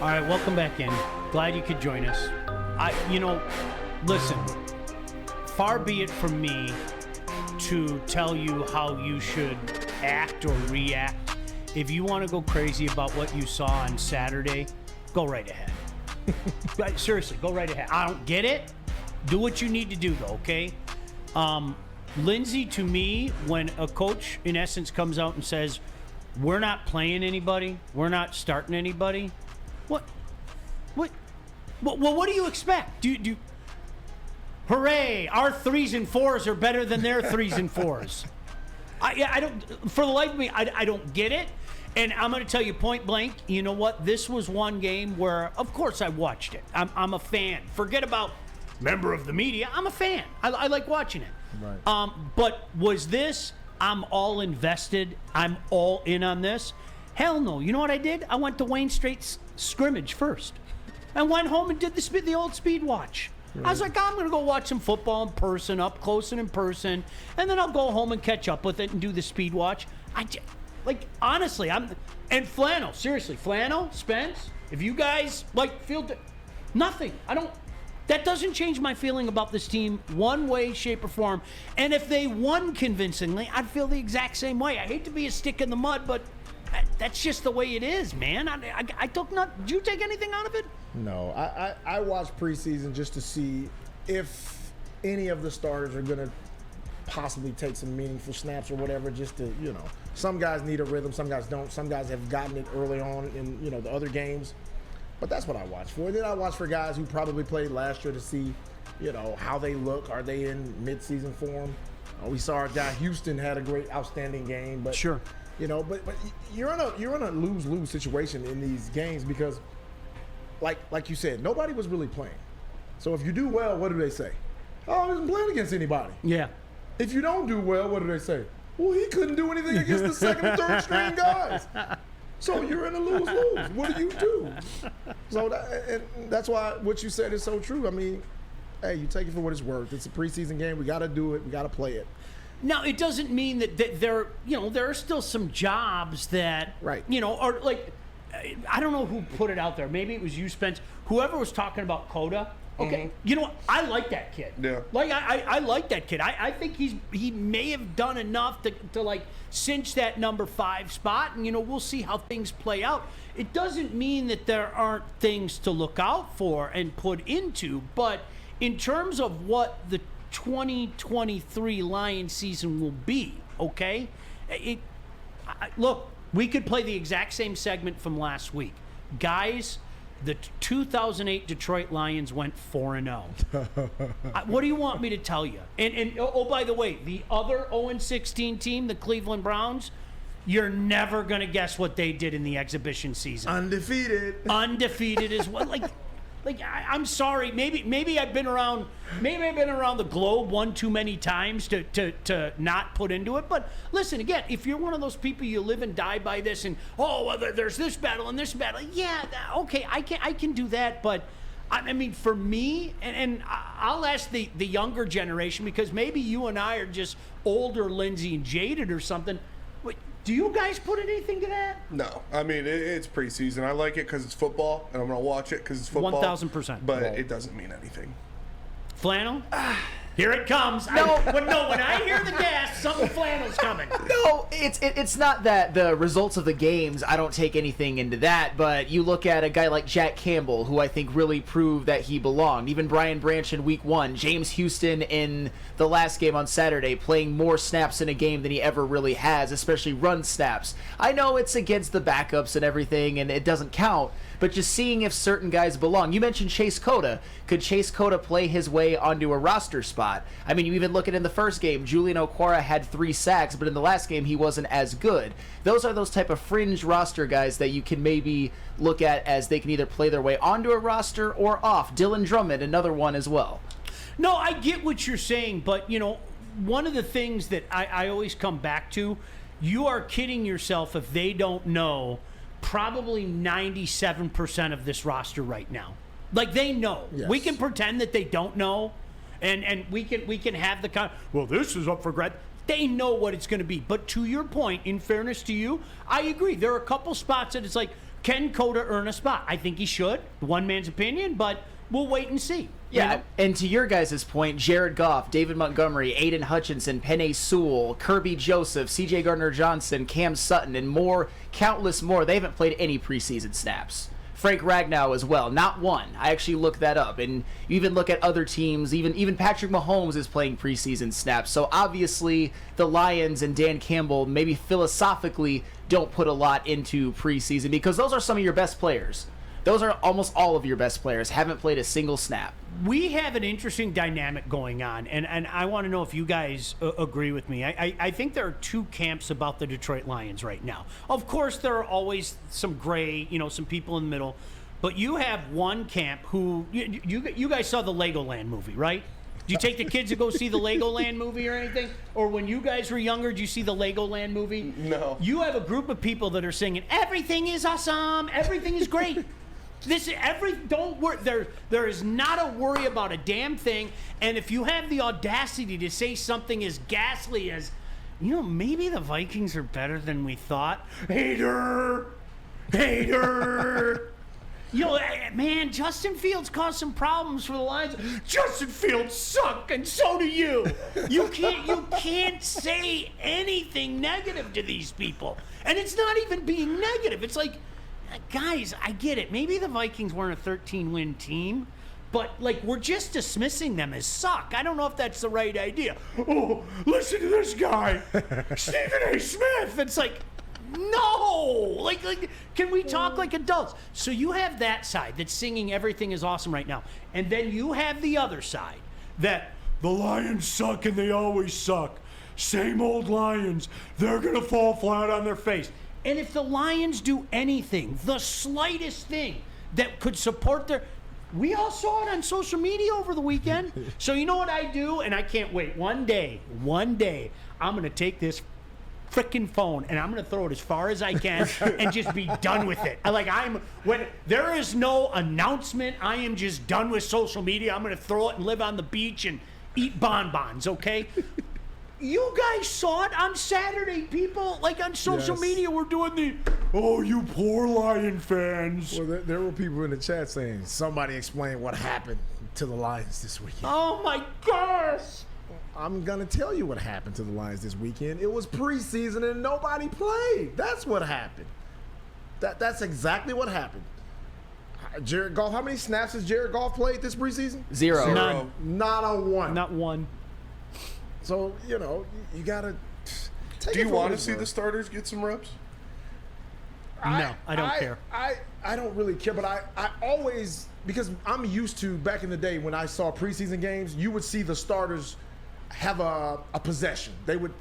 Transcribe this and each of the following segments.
All right, welcome back in. Glad you could join us. Listen, far be it from me to tell you how you should act or react. If you want to go crazy about what you saw on Saturday, go right ahead. Seriously, go right ahead. I don't get it. Do what you need to do, though, okay? Lindsay, to me, when a coach, in essence, comes out and says, we're not playing anybody, we're not starting anybody, what do you expect? Do hooray, our 3s and 4s are better than their 3s and 4s. I don't, for the life of me, I don't get it. And I'm going to tell you point blank, you know what? This was one game where, of course, I watched it. I'm a fan. Forget about member of the media. I'm a fan. I like watching it. Right. But was this, I'm all invested, I'm all in on this? Hell no. You know what I did? I went to Wayne Strait's scrimmage first. I went home and did the old speed watch. Right. I was like, I'm going to go watch some football in person, up close and in person, and then I'll go home and catch up with it and do the speed watch. Honestly, and Flannel, seriously, Flannel, Spence, if you guys, nothing. That doesn't change my feeling about this team one way, shape, or form. And if they won convincingly, I'd feel the exact same way. I hate to be a stick in the mud, but that's just the way it is, man. I took did you take anything out of it? No, I watched preseason just to see if any of the starters are going to possibly take some meaningful snaps or whatever, just to, some guys need a rhythm, some guys don't. Some guys have gotten it early on in, the other games. But that's what I watch for. Then I watch for guys who probably played last year to see, how they look. Are they in mid-season form? We saw our guy Houston had a great, outstanding game. But sure. But you're in a lose-lose situation in these games because, like you said, nobody was really playing. So if you do well, what do they say? Oh, he wasn't playing against anybody. Yeah. If you don't do well, what do they say? Well, he couldn't do anything against the second and third string guys. So you're in a lose-lose. What do you do? So that's why what you said is so true. I mean, hey, you take it for what it's worth. It's a preseason game. We got to do it. We got to play it. Now, it doesn't mean that there, there are still some jobs that, right. Are like, I don't know who put it out there. Maybe it was you, Spence. Whoever was talking about Coda. Okay, You know what? I like that kid. Yeah. I like that kid. I think he may have done enough to cinch that number 5 spot, and we'll see how things play out. It doesn't mean that there aren't things to look out for and put into, but in terms of what the 2023 Lions season will be, okay? Look, we could play the exact same segment from last week. Guys, the 2008 Detroit Lions went 4-0. What do you want me to tell you? And by the way, the other 0-16 team, the Cleveland Browns, you're never going to guess what they did in the exhibition season. Undefeated as well. I'm sorry. Maybe I've been around. Maybe I've been around the globe one too many times to not put into it. But listen, again, if you're one of those people, you live and die by this, and there's this battle and this battle. Yeah, okay, I can do that. But I mean, for me, and I'll ask the younger generation, because maybe you and I are just older, Lindsay, and jaded or something. Do you guys put anything to that? No. I mean, it's preseason. I like it because it's football, and I'm going to watch it because it's football. 1,000%. But it doesn't mean anything. Flannel? Here it comes. No. When I hear the gas, something Flannel's coming. No, it's not that the results of the games, I don't take anything into that, but you look at a guy like Jack Campbell, who I think really proved that he belonged. Even Brian Branch in week 1, James Houston in the last game on Saturday, playing more snaps in a game than he ever really has, especially run snaps. I know it's against the backups and everything, and it doesn't count, but just seeing if certain guys belong. You mentioned Chase Cota. Could Chase Cota play his way onto a roster spot? I mean, you even look at in the first game, Julian Okwara had 3 sacks, but in the last game he wasn't as good. Those are those type of fringe roster guys that you can maybe look at as they can either play their way onto a roster or off. Dylan Drummond, another one as well. No, I get what you're saying, but, one of the things that I always come back to, you are kidding yourself if they don't know probably 97% of this roster right now. They know. Yes. We can pretend that they don't know, and we can have well, this is up for grabs. They know what it's going to be. But to your point, in fairness to you, I agree. There are a couple spots that it's like, can Cota earn a spot? I think he should. One man's opinion, but we'll wait and see. Yeah, You know? and to your guys' point, Jared Goff, David Montgomery, Aiden Hutchinson, Penei Sewell, Kirby Joseph, C.J. Gardner-Johnson, Cam Sutton, and more, countless more, they haven't played any preseason snaps. Frank Ragnow as well, not one. I actually looked that up, and you even look at other teams, even Patrick Mahomes is playing preseason snaps. So obviously the Lions and Dan Campbell maybe philosophically don't put a lot into preseason because those are some of your best players. Those are almost all of your best players, haven't played a single snap. We have an interesting dynamic going on, and I want to know if you guys agree with me. I think there are two camps about the Detroit Lions right now. Of course, there are always some gray, some people in the middle, but you have one camp who you guys saw the Legoland movie, right? Did you take the kids to go see the Legoland movie or anything? Or when you guys were younger, did you see the Legoland movie? No. You have a group of people that are singing, "Everything is awesome, everything is great." Don't worry. There is not a worry about a damn thing. And if you have the audacity to say something as ghastly as, maybe the Vikings are better than we thought. Hater. Man, Justin Fields caused some problems for the Lions. Justin Fields suck, and so do you. You can't say anything negative to these people. And it's not even being negative. It's like, guys, I get it. Maybe the Vikings weren't a 13-win team, but, we're just dismissing them as suck. I don't know if that's the right idea. Oh, listen to this guy, Stephen A. Smith. It's like, no. Can we talk like adults? So you have that side that's singing everything is awesome right now. And then you have the other side that the Lions suck and they always suck. Same old Lions. They're going to fall flat on their face. And if the Lions do anything, the slightest thing that could support we all saw it on social media over the weekend. So you know what I do? And I can't wait. One day, I'm going to take this freaking phone and I'm going to throw it as far as I can and just be done with it. When there is no announcement, I am just done with social media. I'm going to throw it and live on the beach and eat bonbons, okay? You guys saw it on Saturday. People, on social media, were doing you poor Lion fans. Well, there were people in the chat saying, somebody explain what happened to the Lions this weekend. Oh, my gosh. I'm going to tell you what happened to the Lions this weekend. It was preseason and nobody played. That's what happened. That's exactly what happened. Jared Goff, how many snaps has Jared Goff played this preseason? Zero. None. Not a one. Not one. So, you got to take Do it you for want what to it's see worth. the starters get some reps? No, I don't care. I don't really care, but I always, because I'm used to back in the day when I saw preseason games, you would see the starters have a possession. They would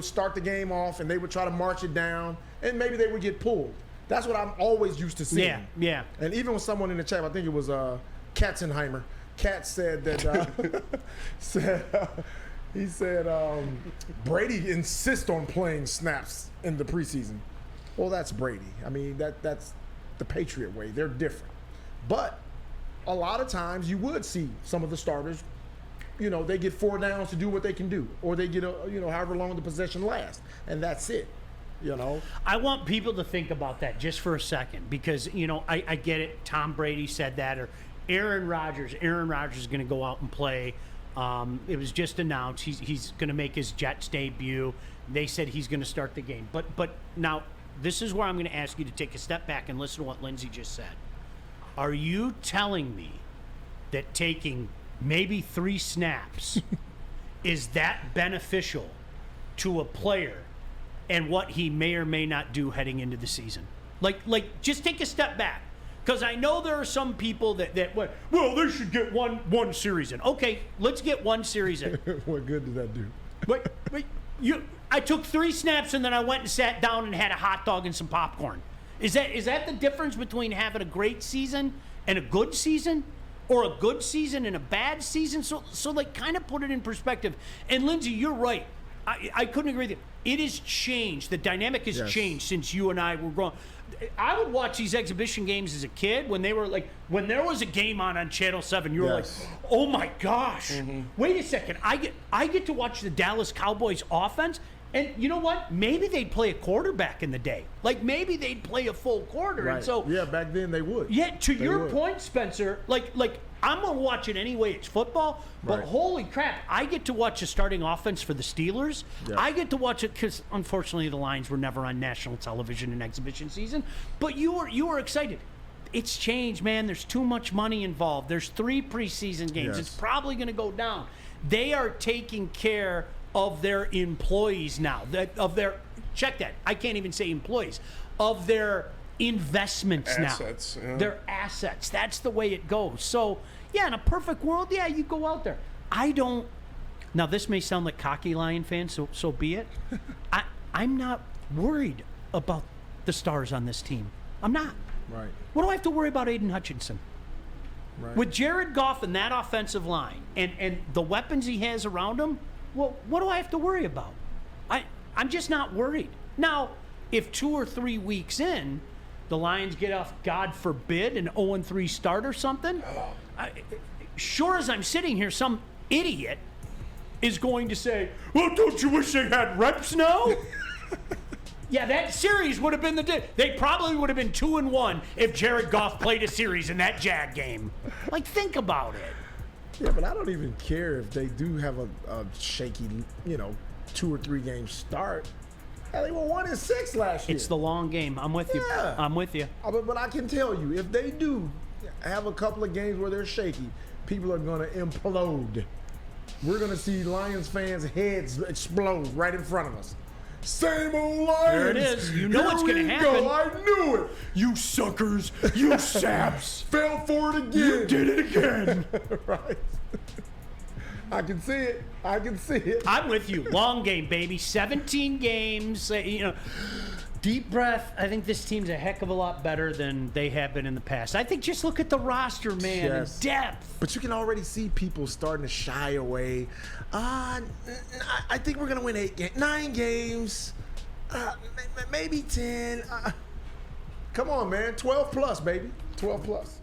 start the game off and they would try to march it down and maybe they would get pulled. That's what I'm always used to seeing. Yeah. And even with someone in the chat, I think it was Katzenheimer. Kat said that he said Brady insists on playing snaps in the preseason. Well, that's Brady. I mean, that's the Patriot way. They're different. But a lot of times you would see some of the starters, they get 4 downs to do what they can do, or they get however long the possession lasts, and that's it. I want people to think about that just for a second because, I get it. Tom Brady said that, or Aaron Rodgers is going to go out and play. It was just announced he's going to make his Jets debut. They said he's going to start the game. But now this is where I'm going to ask you to take a step back and listen to what Lindsay just said. Are you telling me that taking maybe 3 snaps is that beneficial to a player and what he may or may not do heading into the season? Just take a step back. Because I know there are some people that they should get one series in. Okay, let's get 1 series in. What good did that do? Wait, I took 3 snaps and then I went and sat down and had a hot dog and some popcorn. Is that the difference between having a great season and a good season? Or a good season and a bad season? So kind of put it in perspective. And Lindsay, you're right. I couldn't agree with you. It has changed. The dynamic has changed since you and I were growing. I would watch these exhibition games as a kid when they were when there was a game on Channel 7, you were like, oh my gosh, wait a second. I get to watch the Dallas Cowboys offense. And you know what? Maybe they'd play a quarterback in the day. Like maybe they'd play a full quarter. Right. And so yeah, back then they would. yeah, to They your would. point, Spencer, like I'm gonna watch it anyway. It's football, but Right. holy crap, I get to watch the starting offense for the Steelers. Yeah. I get to watch it because unfortunately the Lions were never on national television in exhibition season. But you were excited. It's changed, man. There's too much money involved. There's 3 preseason games. Yes. It's probably gonna go down. They are taking care of their employees now. Check that. I can't even say employees. Of their investments Assets, now. yeah. Their assets. That's the way it goes. So, yeah, in a perfect world, yeah, you go out there. I don't. Now, this may sound like cocky Lion fans, so be it. I'm not worried about the stars on this team. I'm not. Right. What do I have to worry about Aiden Hutchinson? Right. With Jared Goff and that offensive line and the weapons he has around him, well, what do I have to worry about? I'm just not worried. Now, if 2 or 3 weeks in, the Lions get off, God forbid, an 0-3 start or something, sure as I'm sitting here, some idiot is going to say, well, don't you wish they had reps now? Yeah, that series would have been they probably would have been 2-1 if Jared Goff played a series in that Jag game. Like, think about it. Yeah, but I don't even care if they do have a shaky, 2 or 3 game start. Hell, they were 1-6 last year. It's the long game. I'm with you. Yeah. I'm with you. But I can tell you, if they do have a couple of games where they're shaky, people are going to implode. We're going to see Lions fans' heads explode right in front of us. Same old Lions. There it is. You know what's Here gonna we happen. Go. I knew it. You suckers. You saps. Fell for it again. You did it again. Right. I can see it. I can see it. I'm with you. Long game, baby. 17 games. Deep breath. I think this team's a heck of a lot better than they have been in the past. I think just look at the roster, man, Yes. and depth. But you can already see people starting to shy away. I think we're going to win 9 games, maybe 10. Come on, man. 12 plus, baby. 12 plus.